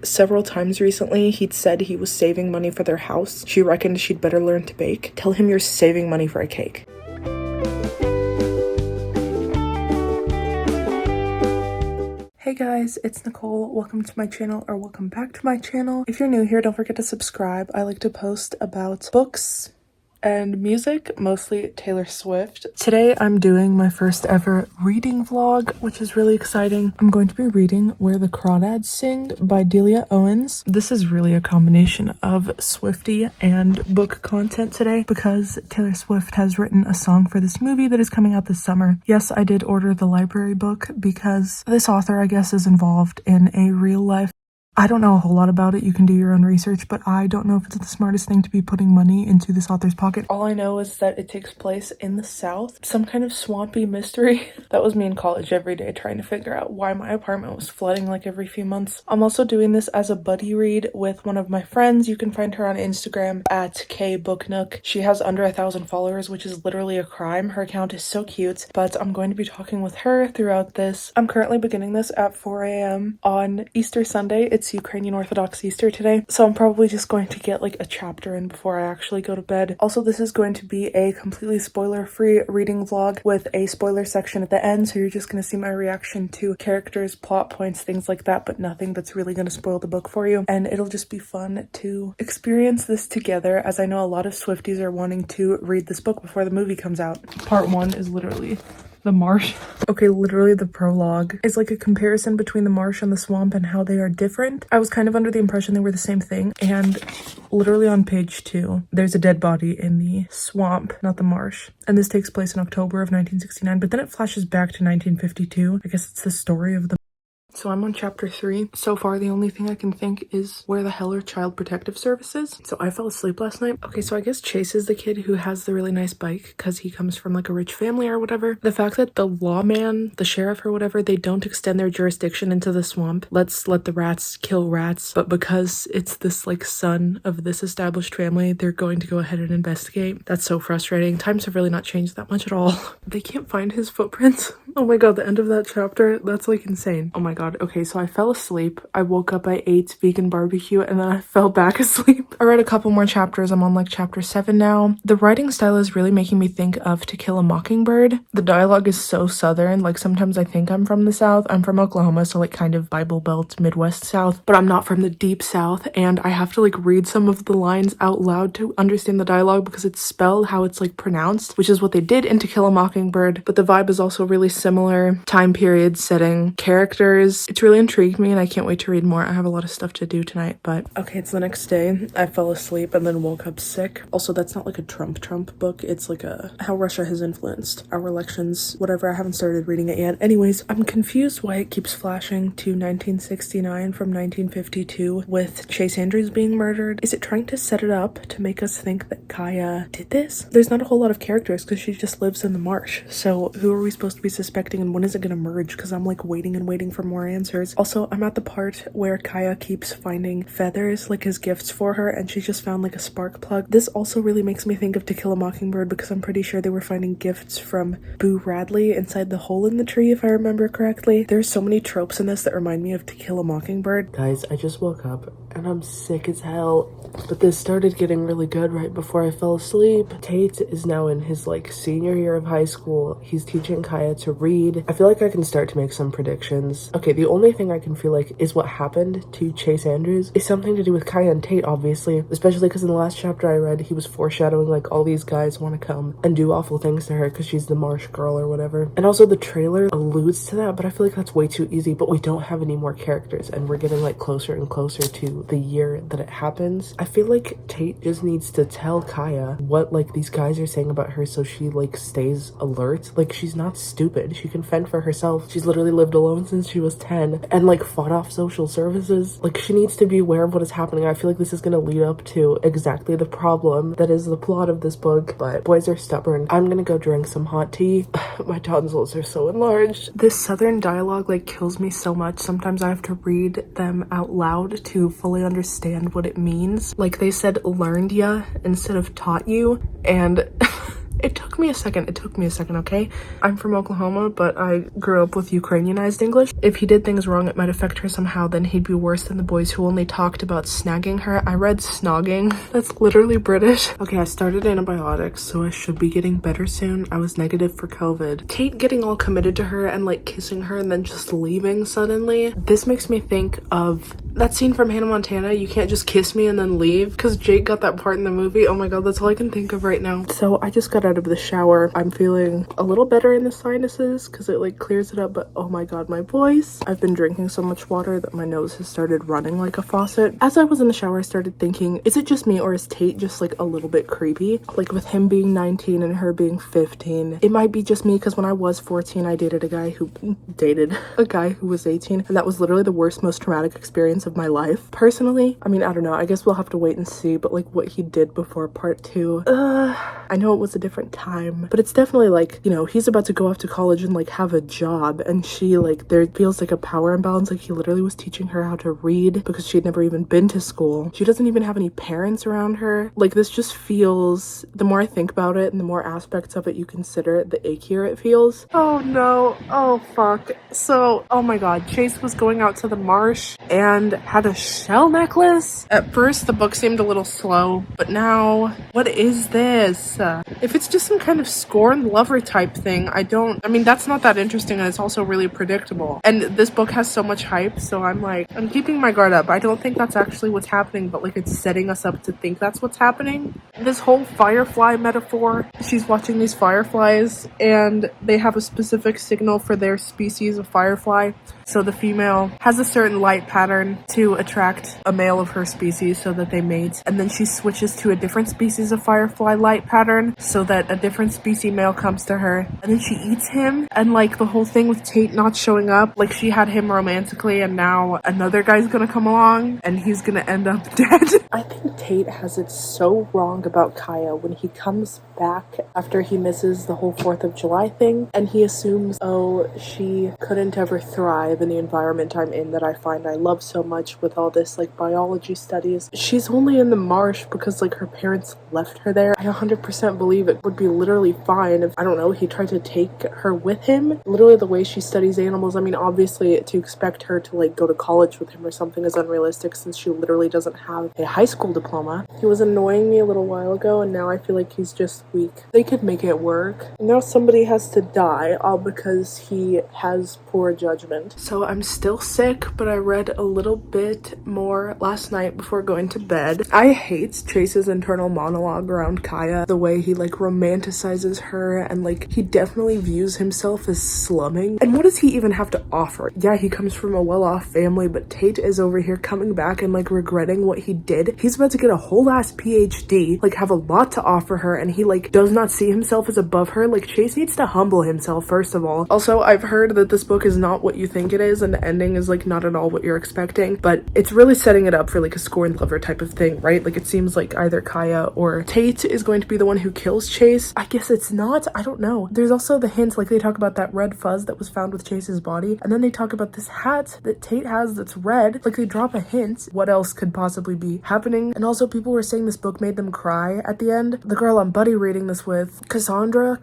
Several times recently, he'd said he was saving money for their house. She reckoned she'd better learn to bake. Tell him you're saving money for a cake. Hey guys, it's Nicole. Welcome to my channel, or welcome back to my channel. If you're new here, don't forget to subscribe. I like to post about books and music, mostly Taylor Swift. Today I'm doing my first ever reading vlog, which is really exciting. I'm going to be reading Where the Crawdads Sing by Delia Owens. This is really a combination of Swiftie and book content today because Taylor Swift has written a song for this movie that is coming out this summer. Yes, I did order the library book because this author, I guess, is involved in a real life. I don't know a whole lot about it. You can do your own research, but I don't know if it's the smartest thing to be putting money into this author's pocket. All I know is that it takes place in the South. Some kind of swampy mystery. That was me in college every day trying to figure out why my apartment was flooding like every few months. I'm also doing this as a buddy read with one of my friends. You can find her on Instagram at kbooknook. She has under 1,000 followers, which is literally a crime. Her account is so cute, but I'm going to be talking with her throughout this. I'm currently beginning this at 4 a.m. on Easter Sunday. It's Ukrainian Orthodox Easter today, so I'm probably just going to get like a chapter in before I actually go to bed. Also, this is going to be a completely spoiler-free reading vlog with a spoiler section at the end, so you're just going to see my reaction to characters, plot points, things like that, but nothing that's really going to spoil the book for you. And it'll just be fun to experience this together, as I know a lot of Swifties are wanting to read this book before the movie comes out. Part 1 is literally the marsh. Okay, literally the prologue is like a comparison between the marsh and the swamp and how they are different. I was kind of under the impression they were the same thing, and literally on page 2 there's a dead body in the swamp, not the marsh, and this takes place in October of 1969, but then it flashes back to 1952. I guess it's the story of the. So I'm on chapter 3. So far, the only thing I can think is where the hell are Child Protective Services? So I fell asleep last night. Okay, so I guess Chase is the kid who has the really nice bike because he comes from like a rich family or whatever. The fact that the lawman, the sheriff or whatever, they don't extend their jurisdiction into the swamp. Let's let the rats kill rats. But because it's this like son of this established family, they're going to go ahead and investigate. That's so frustrating. Times have really not changed that much at all. They can't find his footprints. Oh my god, the end of that chapter, that's like insane. Oh my god. Okay, so I fell asleep. I woke up, I ate vegan barbecue, and then I fell back asleep. I read a couple more chapters. I'm on like chapter 7 now. The writing style is really making me think of To Kill a Mockingbird. The dialogue is so southern. Like sometimes I think I'm from the South. I'm from Oklahoma, so like kind of Bible Belt, Midwest South, but I'm not from the deep South, and I have to like read some of the lines out loud to understand the dialogue because it's spelled how it's like pronounced, which is what they did in To Kill a Mockingbird, but the vibe is also really similar. Time period, setting, characters. It's really intrigued me and I can't wait to read more. I have a lot of stuff to do tonight, but okay, it's the next day. I fell asleep and then woke up sick. Also, that's not like a Trump book. It's like a how Russia has influenced our elections, whatever. I haven't started reading it yet. Anyways, I'm confused why it keeps flashing to 1969 from 1952 with Chase Andrews being murdered. Is it trying to set it up to make us think that Kaya did this? There's not a whole lot of characters because she just lives in the marsh. So who are we supposed to be suspecting and when is it going to merge? Because I'm like waiting and waiting for more answers. Also, I'm at the part where Kaya keeps finding feathers like as gifts for her, and she just found like a spark plug. This also really makes me think of To Kill a Mockingbird because I'm pretty sure they were finding gifts from Boo Radley inside the hole in the tree, if I remember correctly. There's so many tropes in this that remind me of To Kill a Mockingbird. Guys, I just woke up and I'm sick as hell, but this started getting really good right before I fell asleep. Tate is now in his like senior year of high school. He's teaching Kaya to read. I feel like I can start to make some predictions. Okay, the only thing I can feel like is what happened to Chase Andrews is something to do with Kaya and Tate, obviously, especially because in the last chapter I read, he was foreshadowing like all these guys want to come and do awful things to her because she's the marsh girl or whatever. And also the trailer alludes to that, but I feel like that's way too easy. But we don't have any more characters and we're getting like closer and closer to the year that it happens. I feel like Tate just needs to tell Kaya what like these guys are saying about her so she like stays alert. Like she's not stupid. She can fend for herself. She's literally lived alone since she was 10 and like fought off social services. Like she needs to be aware of what is happening. I feel like this is going to lead up to exactly the problem that is the plot of this book, but boys are stubborn. I'm gonna go drink some hot tea. My tonsils are so enlarged. This southern dialogue like kills me so much. Sometimes I have to read them out loud to fully understand what it means. Like they said learned ya instead of taught you, and It took me a second, okay? I'm from Oklahoma, but I grew up with Ukrainianized English. If he did things wrong, it might affect her somehow, then he'd be worse than the boys who only talked about snagging her. I read snogging. That's literally British. Okay, I started antibiotics, so I should be getting better soon. I was negative for COVID. Tate getting all committed to her and like kissing her and then just leaving suddenly. This makes me think of that scene from Hannah Montana, You Can't Just Kiss Me and Then Leave, because Jake got that part in the movie. Oh my god, that's all I can think of right now. So I just got out of the shower. I'm feeling a little better in the sinuses because it like clears it up, but oh my god, my voice. I've been drinking so much water that my nose has started running like a faucet. As I was in the shower, I started thinking, is it just me or is Tate just like a little bit creepy? Like with him being 19 and her being 15. It might be just me because when I was 14, I dated a guy who was 18, and that was literally the worst, most traumatic experience of my life. Personally, I mean, I don't know, I guess we'll have to wait and see, but like what he did before part 2, I know it was a different time, but it's definitely like, you know, he's about to go off to college and like have a job, and she like, there feels like a power imbalance. Like he literally was teaching her how to read because she'd never even been to school. She doesn't even have any parents around her. Like this just feels, the more I think about it and the more aspects of it you consider, the ackier it feels. Oh no, oh fuck. So, oh my god, Chase was going out to the marsh and had a shell necklace. At first the book seemed a little slow, but now, what is this? If it's just some kind of scorned lover type thing, I mean, that's not that interesting, and it's also really predictable. And this book has so much hype, so I'm like, I'm keeping my guard up. I don't think that's actually what's happening, but like it's setting us up to think that's what's happening. This whole firefly metaphor, she's watching these fireflies and they have a specific signal for their species of firefly. So the female has a certain light pattern to attract a male of her species so that they mate. And then she switches to a different species of firefly light pattern so that a different species male comes to her. And then she eats him. And like the whole thing with Tate not showing up, like she had him romantically and now another guy's gonna come along and he's gonna end up dead. I think Tate has it so wrong about Kaya when he comes back after he misses the whole 4th of July thing and he assumes, oh, she couldn't ever thrive in the environment I'm in that I find I love so much with all this like biology studies. She's only in the marsh because like her parents left her there. I 100% believe it would be literally fine if, I don't know, he tried to take her with him. Literally the way she studies animals, I mean, obviously to expect her to like go to college with him or something is unrealistic since she literally doesn't have a high school diploma. He was annoying me a little while ago and now I feel like he's just weak. They could make it work. Now somebody has to die all because he has poor judgment. So I'm still sick, but I read a little bit more last night before going to bed. I hate Chase's internal monologue around Kaya, the way he like romanticizes her and like he definitely views himself as slumming. And what does he even have to offer? Yeah, he comes from a well-off family, but Tate is over here coming back and like regretting what he did. He's about to get a whole ass PhD, like have a lot to offer her, and he like does not see himself as above her. Like Chase needs to humble himself first of all. Also, I've heard that this book is not what you think it is and the ending is like not at all what you're expecting, but it's really setting it up for like a scorned lover type of thing, right? Like it seems like either Kaya or Tate is going to be the one who kills Chase. I guess it's not, I don't know. There's also the hint, like they talk about that red fuzz that was found with Chase's body, and then they talk about this hat that Tate has that's red. Like they drop a hint. What else could possibly be happening? And also people were saying this book made them cry at the end. The girl I'm buddy reading this with, Cassandra,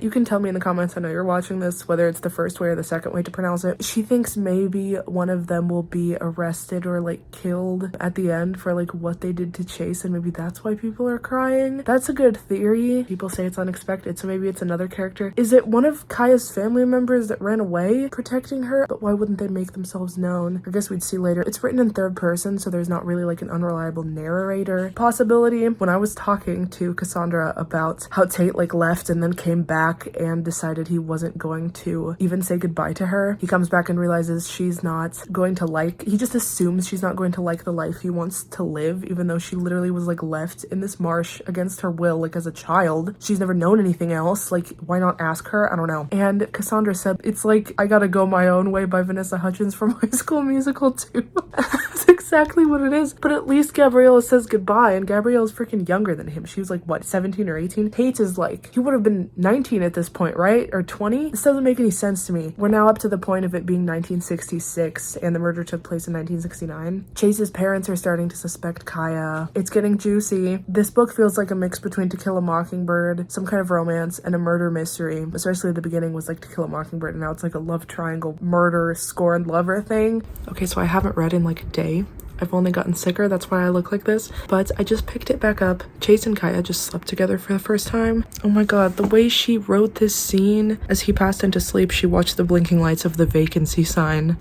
you can tell me in the comments, I know you're watching this, whether it's the first way or the second way to pronounce it. She thinks maybe one of them will be arrested or like killed at the end for like what they did to Chase, and maybe that's why people are crying. That's a good theory. People say it's unexpected, so maybe it's another character. Is it one of Kaya's family members that ran away protecting her? But why wouldn't they make themselves known? I guess we'd see later. It's written in third person, so there's not really like an unreliable narrator possibility. When I was talking to Cassandra about how Tate like left and then came back and decided he wasn't going to even say goodbye to her, he comes back and realizes she's not going to like, he just assumes she's not going to like the life he wants to live, even though she literally was like left in this marsh against her will, like as a child. She's never known anything else. Like, why not ask her? I don't know. And Cassandra said, it's like I Gotta Go My Own Way by Vanessa Hudgens from High School Musical too. That's exactly what it is. But at least Gabriella says goodbye, and Gabriella's freaking younger than him. She was like, what, 17 or 18? Tate is like, he would have been 19 at this point, right? Or 20? This doesn't make any sense to me. We're now up to the point of it being 1966, and the murder took place in 1969. Chase's parents are starting to suspect Kaya. It's getting juicy. This book feels like a mix between To Kill a Mockingbird, some kind of romance, and a murder mystery. Especially at the beginning was like To Kill a Mockingbird, and now it's like a love triangle, murder, scorned lover thing. Okay, so I haven't read in like a day. I've only gotten sicker, that's why I look like this. But I just picked it back up. Chase and Kaya just slept together for the first time. Oh my god, the way she wrote this scene. As he passed into sleep, she watched the blinking lights of the vacancy sign.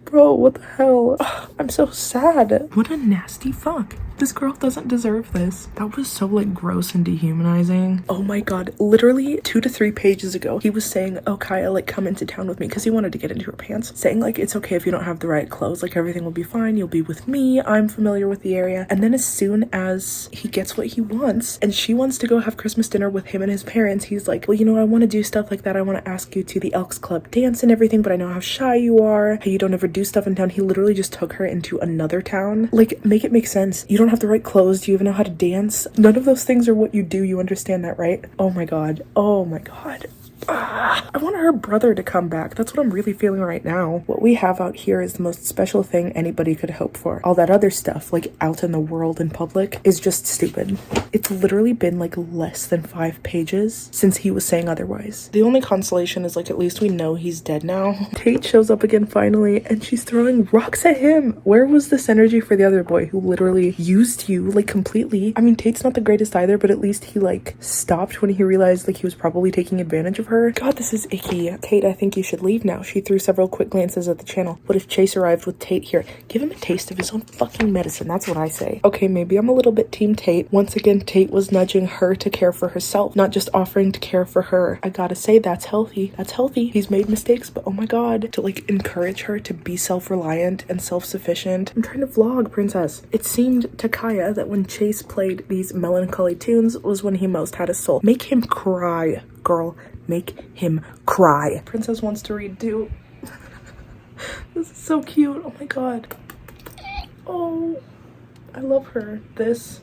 Bro, what the hell? Ugh, I'm so sad. What a nasty fuck. This girl doesn't deserve this. That was so like gross and dehumanizing. Oh my god, literally 2 to 3 pages ago, he was saying, oh Kaya, like come into town with me, because he wanted to get into her pants, saying like it's okay if you don't have the right clothes, like everything will be fine, you'll be with me, I'm familiar with the area. And then as soon as he gets what he wants and she wants to go have Christmas dinner with him and his parents, he's like, well, you know, I want to do stuff like that. I want to ask you to the Elks Club dance and everything, but I know how shy you are, how you don't ever do stuff in town. He literally just took her into another town. Like, make it make sense. You don't have the right clothes. Do you even know how to dance? None of those things are what you do. You understand that, right? Oh my god. Oh my god. I want her brother to come back. That's what I'm really feeling right now. What we have out here is the most special thing anybody could hope for. All that other stuff, like out in the world in public, is just stupid. It's literally been like less than 5 pages since he was saying otherwise. The only consolation is like at least we know he's dead now. Tate shows up again finally, and she's throwing rocks at him. Where was this energy for the other boy who literally used you like completely? I mean, Tate's not the greatest either, but at least he like stopped when he realized like he was probably taking advantage of her. God, this is icky. Tate, I think you should leave now. She threw several quick glances at the channel. What if Chase arrived with Tate here? Give him a taste of his own fucking medicine. That's what I say. Okay, maybe I'm a little bit team Tate. Once again, Tate was nudging her to care for herself, not just offering to care for her. I gotta say, that's healthy. That's healthy. He's made mistakes, but oh my god. To like encourage her to be self-reliant and self-sufficient. I'm trying to vlog, princess. It seemed to Kaya that when Chase played these melancholy tunes was when he most had a soul. Make him cry, girl. Make him cry. Princess wants to read too. This is so cute. Oh my god. Oh, I love her. This,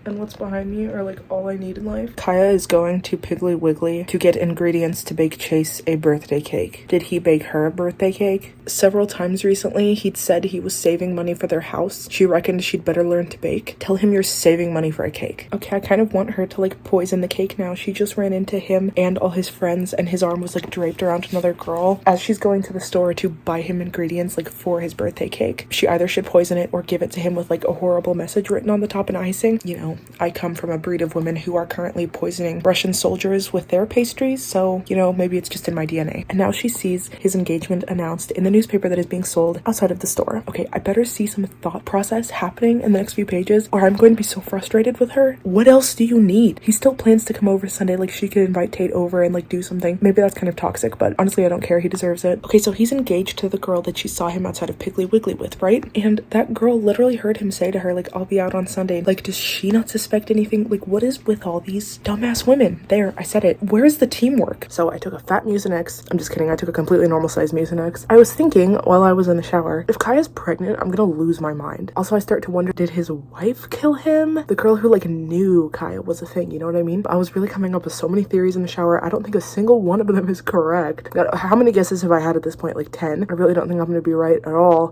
and what's behind me are like all I need in life. Kaya is going to Piggly Wiggly to get ingredients to bake Chase a birthday cake. Did he bake her a birthday cake? Several times recently, he'd said he was saving money for their house. She reckoned she'd better learn to bake. Tell him you're saving money for a cake. Okay, I kind of want her to like poison the cake now. She just ran into him and all his friends, and his arm was like draped around another girl as she's going to the store to buy him ingredients like for his birthday cake. She either should poison it or give it to him with like a horrible message written on the top and icing. You know, I come from a breed of women who are currently poisoning Russian soldiers with their pastries, so, you know, maybe it's just in my DNA. And now she sees his engagement announced in the newspaper that is being sold outside of the store. Okay, I better see some thought process happening in the next few pages, or I'm going to be so frustrated with her. What else do you need? He still plans to come over Sunday, like she could invite Tate over and like do something. Maybe that's kind of toxic, but honestly, I don't care. He deserves it. Okay, so he's engaged to the girl that she saw him outside of Piggly Wiggly with, right? And that girl literally heard him say to her, like, I'll be out on Sunday. Like, does she not suspect anything? Like, what is with all these dumbass women? There, I said it. Where's the teamwork? So I took a fat Mucinex. I'm just kidding. I took a completely normal sized Mucinex. I was thinking while I was in the shower, if Kaya's pregnant, I'm gonna lose my mind. Also, I start to wonder, did his wife kill him? The girl who like knew Kaya was a thing, you know what I mean? I was really coming up with so many theories in the shower. I don't think a single one of them is correct. God, how many guesses have I had at this point? Like 10? I really don't think I'm gonna be right at all.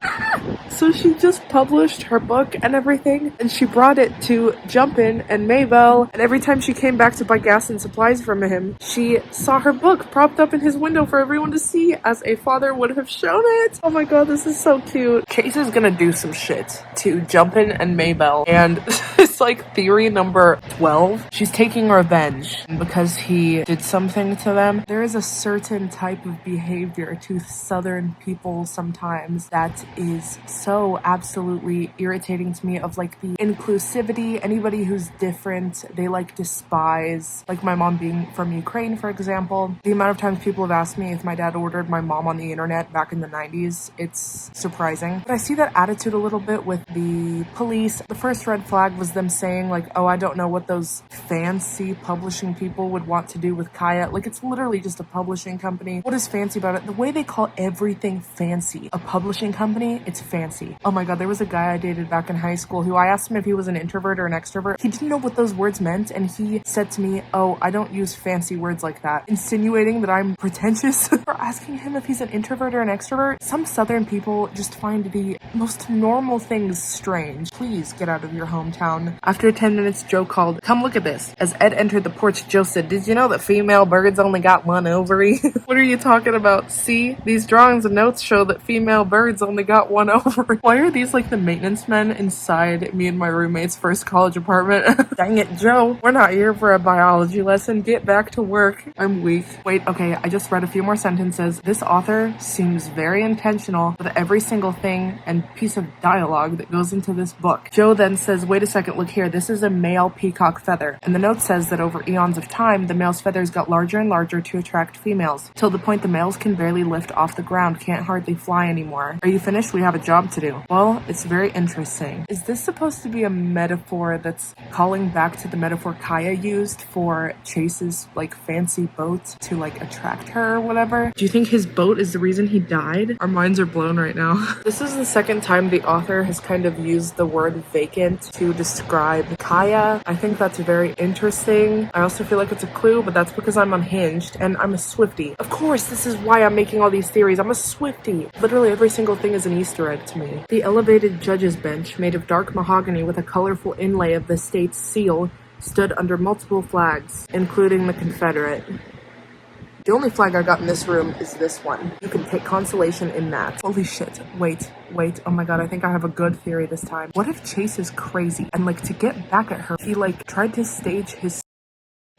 So she just published her book and everything, and she brought it to Jumpin' and Maybell, and every time she came back to buy gas and supplies from him, she saw her book propped up in his window for everyone to see, as a father would have shown it. Oh my god, this is so cute. Chase is gonna do some shit to Jumpin' and Maybell, and it's like theory number 12. She's taking revenge because he did something to them. There is a certain type of behavior to Southern people sometimes that is so absolutely irritating to me, of like the inclusivity inclusivity. Anybody who's different, they like despise. Like my mom being from Ukraine, for example. The amount of times people have asked me if my dad ordered my mom on the internet back in the 90s, it's surprising. But I see that attitude a little bit with the police. The first red flag was them saying like, oh, I don't know what those fancy publishing people would want to do with Kaya. Like, it's literally just a publishing company. What is fancy about it? The way they call everything fancy. A publishing company, it's fancy. Oh my god, there was a guy I dated back in high school who I asked him if he was an introvert or an extrovert. He didn't know what those words meant, and he said to me, oh, I don't use fancy words like that, insinuating that I'm pretentious for asking him if he's an introvert or an extrovert. Some southern people just find the most normal things strange. Please get out of your hometown. After 10 minutes, Joe called, come look at this. As Ed entered the porch, Joe said, did you know that female birds only got one ovary? What are you talking about? See, these drawings and notes show that female birds only got one ovary. Why are these like the maintenance men inside me and my roommate's first college apartment? Dang it, Joe. We're not here for a biology lesson. Get back to work. I'm weak. Wait, okay, I just read a few more sentences. This author seems very intentional with every single thing and piece of dialogue that goes into this book. Joe then says, wait a second, look here. This is a male peacock feather. And the note says that over eons of time, the male's feathers got larger and larger to attract females, till the point the males can barely lift off the ground, can't hardly fly anymore. Are you finished? We have a job to do. Well, it's very interesting. Is this supposed to be a metaphor that's calling back to the metaphor Kaya used for Chase's like fancy boat to like attract her or whatever? Do you think his boat is the reason he died? Our minds are blown right now. This is the second time the author has kind of used the word vacant to describe Kaya. I think that's very interesting. I also feel like it's a clue, but that's because I'm unhinged and I'm a Swiftie. Of course, this is why I'm making all these theories. I'm a Swiftie. Literally every single thing is an Easter egg to me. The elevated judge's bench, made of dark mahogany with a colorful inlay of the state's seal, stood under multiple flags, including the Confederate. The only flag I got in this room is this one. You can take consolation in that. Holy shit. Wait. Oh my god, I think I have a good theory this time. What if Chase is crazy? And like to get back at her, he like tried to stage his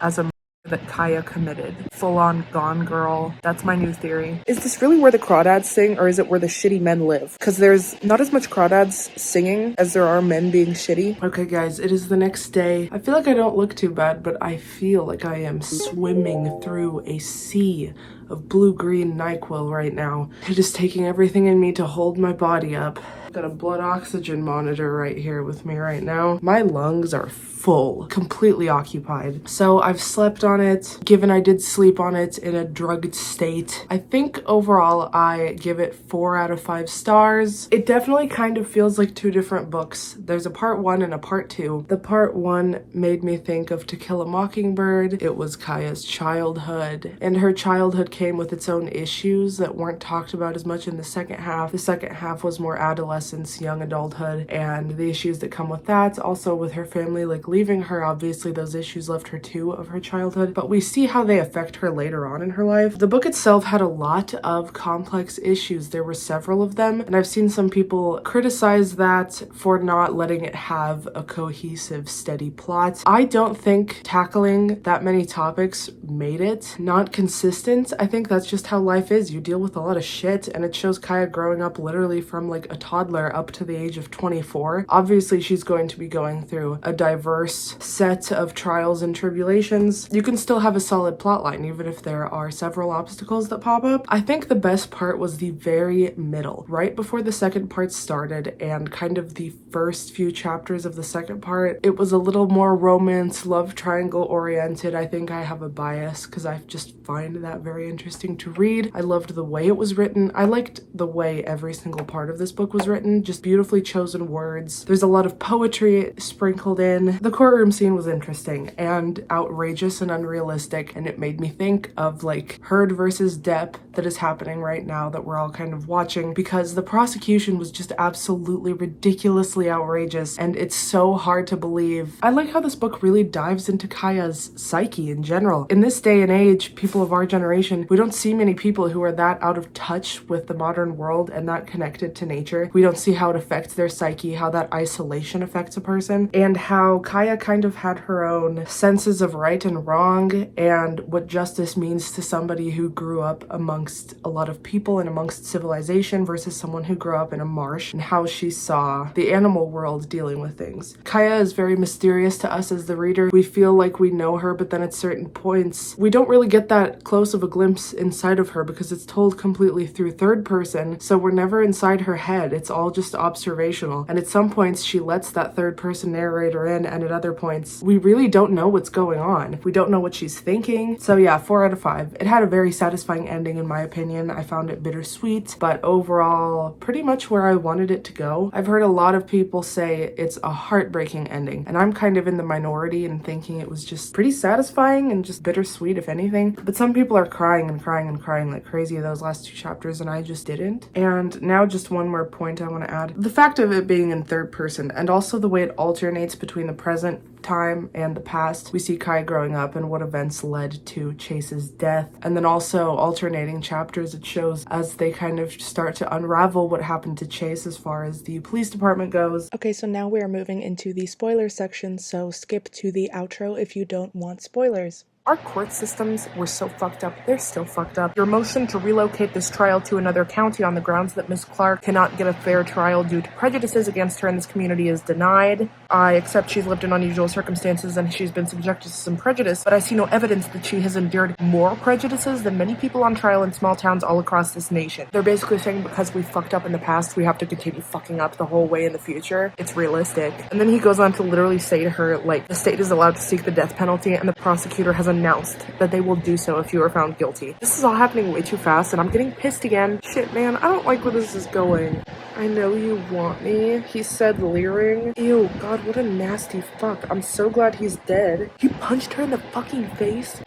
as a that Kaya committed. Full on Gone Girl. That's my new theory. Is this really Where the Crawdads Sing, or is it Where the Shitty Men Live? Because there's not as much crawdads singing as there are men being shitty. Okay guys, it is the next day. I feel like I don't look too bad, but I feel like I am swimming through a sea of blue-green NyQuil right now. It is taking everything in me to hold my body up. Got a blood oxygen monitor right here with me right now. My lungs are full, completely occupied. So I've slept on it, given I did sleep on it in a drugged state. I think overall I give it 4 out of 5 stars. It definitely kind of feels like 2 different books. There's a part 1 and a part 2. The part 1 made me think of To Kill a Mockingbird. It was Kaya's childhood, and her childhood came with its own issues that weren't talked about as much in the second half. The second half was more adolescence, young adulthood, and the issues that come with that. Also with her family like leaving her, obviously those issues left her too of her childhood, but we see how they affect her later on in her life. The book itself had a lot of complex issues. There were several of them, and I've seen some people criticize that for not letting it have a cohesive, steady plot. I don't think tackling that many topics made it not consistent. I think that's just how life is. You deal with a lot of shit, and it shows Kaya growing up literally from like a toddler up to the age of 24. Obviously, she's going to be going through a diverse set of trials and tribulations. You can still have a solid plotline, even if there are several obstacles that pop up. I think the best part was the very middle, right before the second part started, and kind of the first few chapters of the second part. It was a little more romance, love triangle oriented. I think I have a bias because I just find that very interesting to read. I loved the way it was written. I liked the way every single part of this book was written, just beautifully chosen words. There's a lot of poetry sprinkled in. The courtroom scene was interesting and outrageous and unrealistic, and it made me think of like Heard versus Depp that is happening right now that we're all kind of watching, because the prosecution was just absolutely ridiculously outrageous, and it's so hard to believe. I like how this book really dives into Kaya's psyche in general. In this day and age, people of our generation, we don't see many people who are that out of touch with the modern world and that connected to nature. We don't see how it affects their psyche, how that isolation affects a person, and how Kaya kind of had her own senses of right and wrong and what justice means to somebody who grew up amongst a lot of people and amongst civilization versus someone who grew up in a marsh, and how she saw the animal world dealing with things. Kaya is very mysterious to us as the reader. We feel like we know her, but then at certain points we don't really get that close of a glimpse inside of her because it's told completely through third person, so we're never inside her head. It's all just observational, and at some points she lets that third person narrator in, and at other points we really don't know what's going on. We don't know what she's thinking. So yeah, 4 out of 5. It had a very satisfying ending in my opinion. I found it bittersweet, but overall pretty much where I wanted it to go. I've heard a lot of people say it's a heartbreaking ending, and I'm kind of in the minority and thinking it was just pretty satisfying and just bittersweet if anything. But some people are crying and crying and crying like crazy those last 2 chapters, and I just didn't. And now just one more point I want to add. The fact of it being in third person, and also the way it alternates between the present time and the past. We see Kai growing up and what events led to Chase's death, and then also alternating chapters it shows as they kind of start to unravel what happened to Chase as far as the police department goes. Okay, so now we are moving into the spoiler section, so skip to the outro if you don't want spoilers. Our court systems were so fucked up. They're still fucked up. Your motion to relocate this trial to another county on the grounds that Miss Clark cannot get a fair trial due to prejudices against her in this community is denied. I accept she's lived in unusual circumstances and she's been subjected to some prejudice, but I see no evidence that she has endured more prejudices than many people on trial in small towns all across this nation. They're basically saying because we fucked up in the past, we have to continue fucking up the whole way in the future. It's realistic. And then he goes on to literally say to her, like, the state is allowed to seek the death penalty and the prosecutor has announced that they will do so if you are found guilty. This is all happening way too fast and I'm getting pissed again. Shit, man, I don't like where this is going. I know you want me, he said, leering. Ew, God, what a nasty fuck. I'm so glad he's dead. He punched her in the fucking face?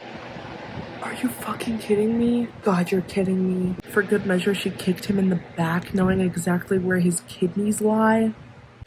Are you fucking kidding me? God, you're kidding me. For good measure, she kicked him in the back, knowing exactly where his kidneys lie.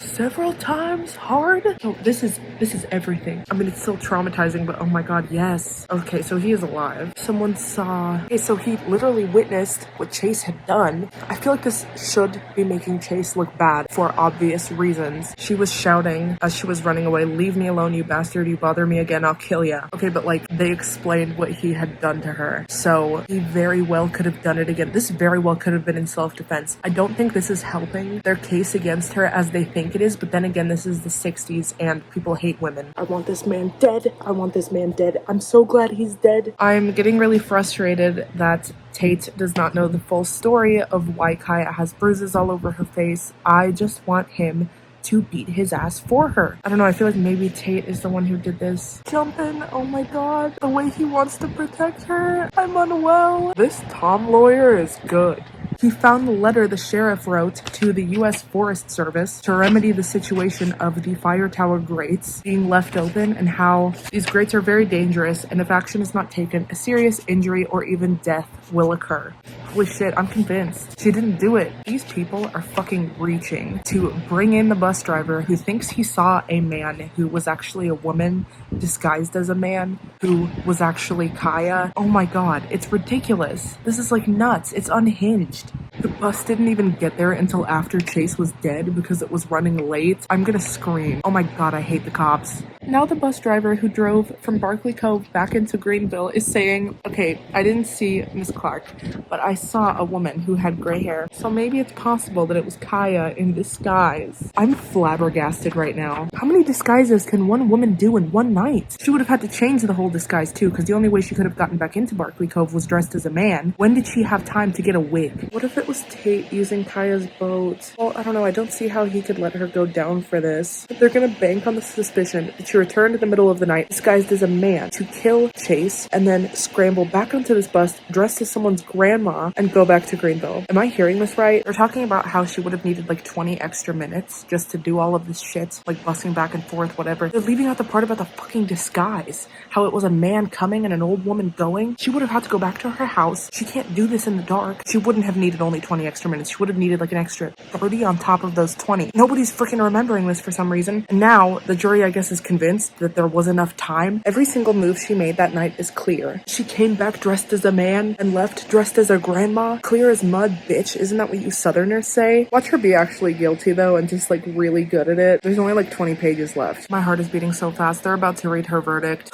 Several times hard? No, this is everything. I mean, it's still traumatizing, but oh my God, yes. Okay, so he is alive. Someone saw. Okay, so he literally witnessed what Chase had done. I feel like this should be making Chase look bad for obvious reasons. She was shouting as she was running away, "Leave me alone, you bastard. You bother me again, I'll kill ya." Okay, but like, they explained what he had done to her. So he very well could have done it again. This very well could have been in self-defense. I don't think this is helping their case against her as they think it is, but then again, this is the 60s and people hate women. I want this man dead. I want this man dead. I'm so glad he's dead. I'm getting really frustrated that Tate does not know the full story of why Kaya has bruises all over her face. I just want him to beat his ass for her. I don't know, I feel like maybe Tate is the one who did this. Jumpin', oh my God, the way he wants to protect her. I'm unwell. This Tom lawyer is good. He found the letter the sheriff wrote to the U.S. Forest Service to remedy the situation of the fire tower grates being left open and how these grates are very dangerous, and if action is not taken, a serious injury or even death will occur. Holy shit, I'm convinced. She didn't do it. These people are fucking reaching to bring in the bus driver who thinks he saw a man who was actually a woman disguised as a man who was actually Kaya. Oh my God, it's ridiculous. This is like nuts. It's unhinged. The bus didn't even get there until after Chase was dead because it was running late. I'm gonna scream. Oh my God, I hate the cops. Now the bus driver who drove from Barkley Cove back into Greenville is saying, okay, I didn't see Miss Clark, but I saw a woman who had gray hair. So maybe it's possible that it was Kaya in disguise. I'm flabbergasted right now. How many disguises can one woman do in one night? She would have had to change the whole disguise too, because the only way she could have gotten back into Barkley Cove was dressed as a man. When did she have time to get a wig? What if it was Tate using Kaya's boat? Well, I don't know. I don't see how he could let her go down for this. But they're gonna bank on the suspicion that she returned in the middle of the night disguised as a man to kill Chase and then scramble back onto this bus dressed as someone's grandma and go back to Greenville. Am I hearing this right? They're talking about how she would have needed like 20 extra minutes just to do all of this shit, like busing back and forth, whatever. They're leaving out the part about the fucking disguise. How it was a man coming and an old woman going. She would have had to go back to her house. She can't do this in the dark. She wouldn't have needed only 20 extra minutes. She would have needed like an extra 30 on top of those 20. Nobody's freaking remembering this for some reason. And now the jury, I guess, is convinced that there was enough time. Every single move she made that night is clear. She came back dressed as a man and left dressed as a grandma. Clear as mud, bitch. Isn't that what you Southerners say? Watch her be actually guilty though and just like really good at it. There's only like 20 pages left. My heart is beating so fast. They're about to read her verdict.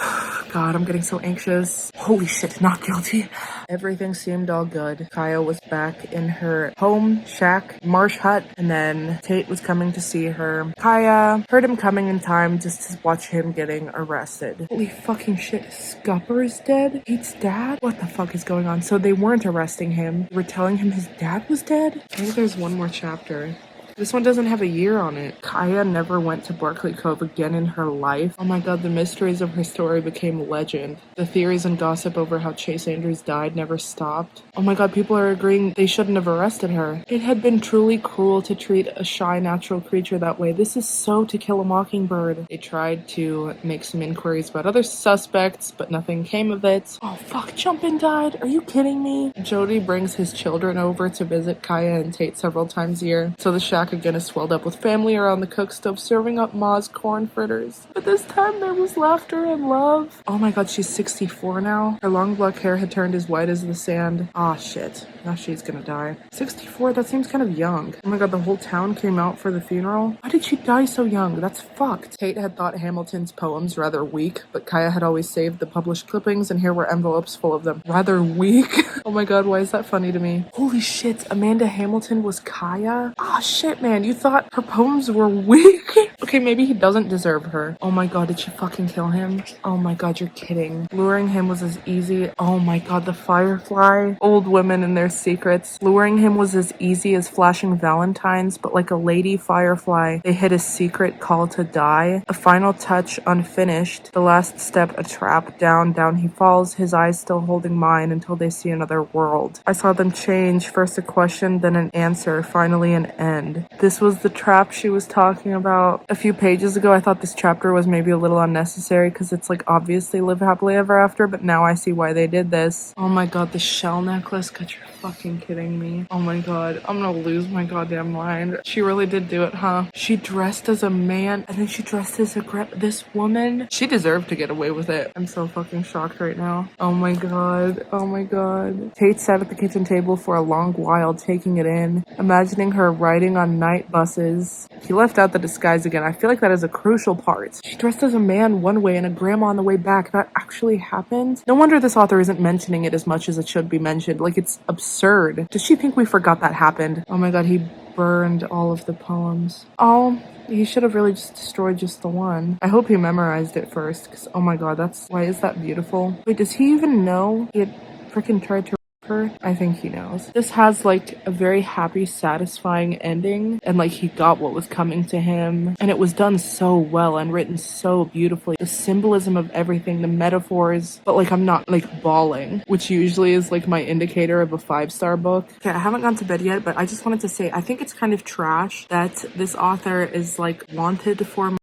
God, I'm getting so anxious. Holy shit, not guilty. Everything seemed all good. Kaya was back in her home, shack, marsh hut, and then Tate was coming to see her. Kaya heard him coming in time just to watch him getting arrested. Holy fucking shit, Scupper is dead? Tate's dad? What the fuck is going on? So they weren't arresting him. They were telling him his dad was dead? I think there's one more chapter. This one doesn't have a year on it. Kaya never went to Barkley Cove again in her life. Oh my god, the mysteries of her story became legend. The theories and gossip over how Chase Andrews died never stopped. Oh my god, people are agreeing they shouldn't have arrested her. It had been truly cruel to treat a shy natural creature that way. This is so To Kill a Mockingbird. They tried to make some inquiries about other suspects, but nothing came of it. Oh fuck, Jumpin died? Are you kidding me? Jody brings his children over to visit Kaya and Tate several times a year, so the shack again is swelled up with family around the cook stove serving up Ma's corn fritters. But this time there was laughter and love. Oh my god, she's 64 now. Her long black hair had turned as white as the sand. Ah shit, now she's gonna die. 64, that seems kind of young. Oh my god, the whole town came out for the funeral? Why did she die so young? That's fucked. Tate had thought Hamilton's poems rather weak, but Kaya had always saved the published clippings and here were envelopes full of them. Rather weak? Oh my god, why is that funny to me? Holy shit, Amanda Hamilton was Kaya? Ah shit, man, you thought her poems were weak? Okay, maybe he doesn't deserve her. Oh my god, did she fucking kill him? Oh my god, you're kidding. Luring him was as easy. Oh my god, the Firefly. Old women and their secrets. Luring him was as easy as flashing valentines, but like a lady firefly, they hid a secret call to die. A final touch unfinished. The last step a trap. Down, down he falls, his eyes still holding mine until they see another world. I saw them change, first a question, then an answer, finally an end. This was the trap she was talking about. A few pages ago, I thought this chapter was maybe a little unnecessary because it's like obviously live happily ever after, but now I see why they did this. Oh my god, the shell necklace. God, you're fucking kidding me. Oh my god, I'm gonna lose my goddamn mind. She really did do it, huh? She dressed as a man and then she dressed as a this woman. She deserved to get away with it. I'm so fucking shocked right now. Oh my god. Oh my god. Tate sat at the kitchen table for a long while, taking it in, imagining her riding on night buses. He left out the disguise again. I feel like that is a crucial part. She dressed as a man one way and a grandma on the way back. That actually happened? No wonder this author isn't mentioning it as much as it should be mentioned. Like, it's absurd. Does she think we forgot that happened? Oh my god, he burned all of the poems. Oh, he should have really just destroyed just the one. I hope he memorized it first, because oh my god, why is that beautiful? Wait, does he even know he had freaking tried to her? I think he knows. This has like a very happy, satisfying ending, and like he got what was coming to him, and it was done so well and written so beautifully. The symbolism of everything, the metaphors, but like I'm not like bawling, which usually is like my indicator of a 5-star book. Okay, I haven't gone to bed yet, but I just wanted to say I think it's kind of trash that this author is like wanted for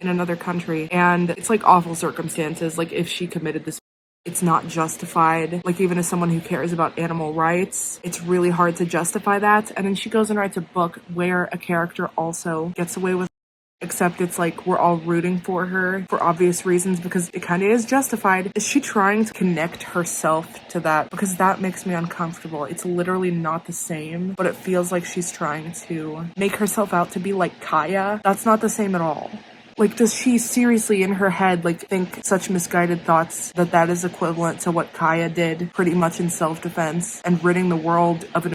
in another country, and it's like awful circumstances. Like if she committed this, it's not justified. Like even as someone who cares about animal rights, it's really hard to justify that. And then she goes and writes a book where a character also gets away with, except it's like we're all rooting for her for obvious reasons because it kind of is justified. Is she trying to connect herself to that? Because that makes me uncomfortable. It's literally not the same, but it feels like she's trying to make herself out to be like Kaya. That's not the same at all. Like, does she seriously in her head, like, think such misguided thoughts that is equivalent to what Kaya did pretty much in self-defense and ridding the world of an...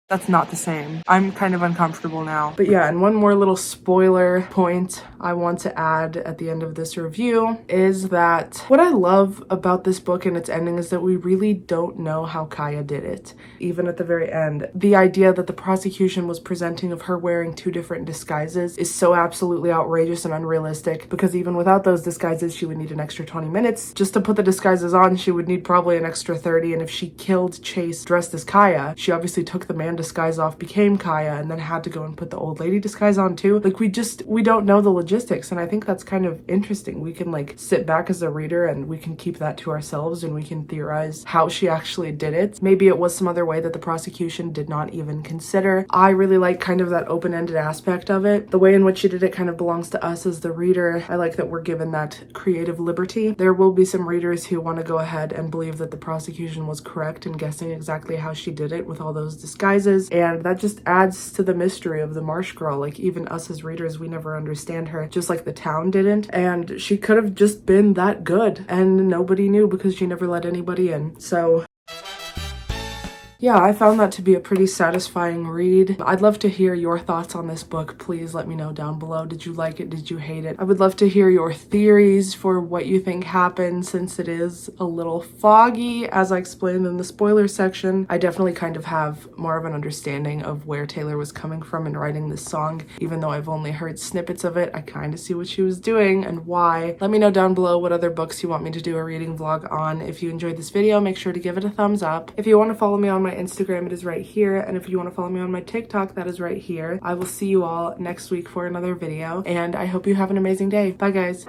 That's not the same. I'm kind of uncomfortable now. But yeah, and one more little spoiler point I want to add at the end of this review is that what I love about this book and its ending is that we really don't know how Kaya did it. Even at the very end, the idea that the prosecution was presenting of her wearing 2 different disguises is so absolutely outrageous and unrealistic, because even without those disguises, she would need an extra 20 minutes. Just to put the disguises on, she would need probably an extra 30, and if she killed Chase dressed as Kaya, she obviously took the man disguise off, became Kaya, and then had to go and put the old lady disguise on too. Like, we don't know the logistics, and I think that's kind of interesting. We can like sit back as a reader and we can keep that to ourselves, and we can theorize how she actually did it. Maybe it was some other way that the prosecution did not even consider. I really like kind of that open-ended aspect of it. The way in which she did it kind of belongs to us as the reader. I like that we're given that creative liberty. There will be some readers who want to go ahead and believe that the prosecution was correct in guessing exactly how she did it with all those disguises, and that just adds to the mystery of the Marsh Girl. Like, even us as readers, we never understand her, just like the town didn't, and she could have just been that good and nobody knew because she never let anybody in. So yeah, I found that to be a pretty satisfying read. I'd love to hear your thoughts on this book. Please let me know down below. Did you like it? Did you hate it? I would love to hear your theories for what you think happened, since it is a little foggy, as I explained in the spoiler section. I definitely kind of have more of an understanding of where Taylor was coming from in writing this song. Even though I've only heard snippets of it, I kind of see what she was doing and why. Let me know down below what other books you want me to do a reading vlog on. If you enjoyed this video, make sure to give it a thumbs up. If you want to follow me on my Instagram, it is right here, and if you want to follow me on my TikTok, that is right here. I will see you all next week for another video, and I hope you have an amazing day. Bye guys.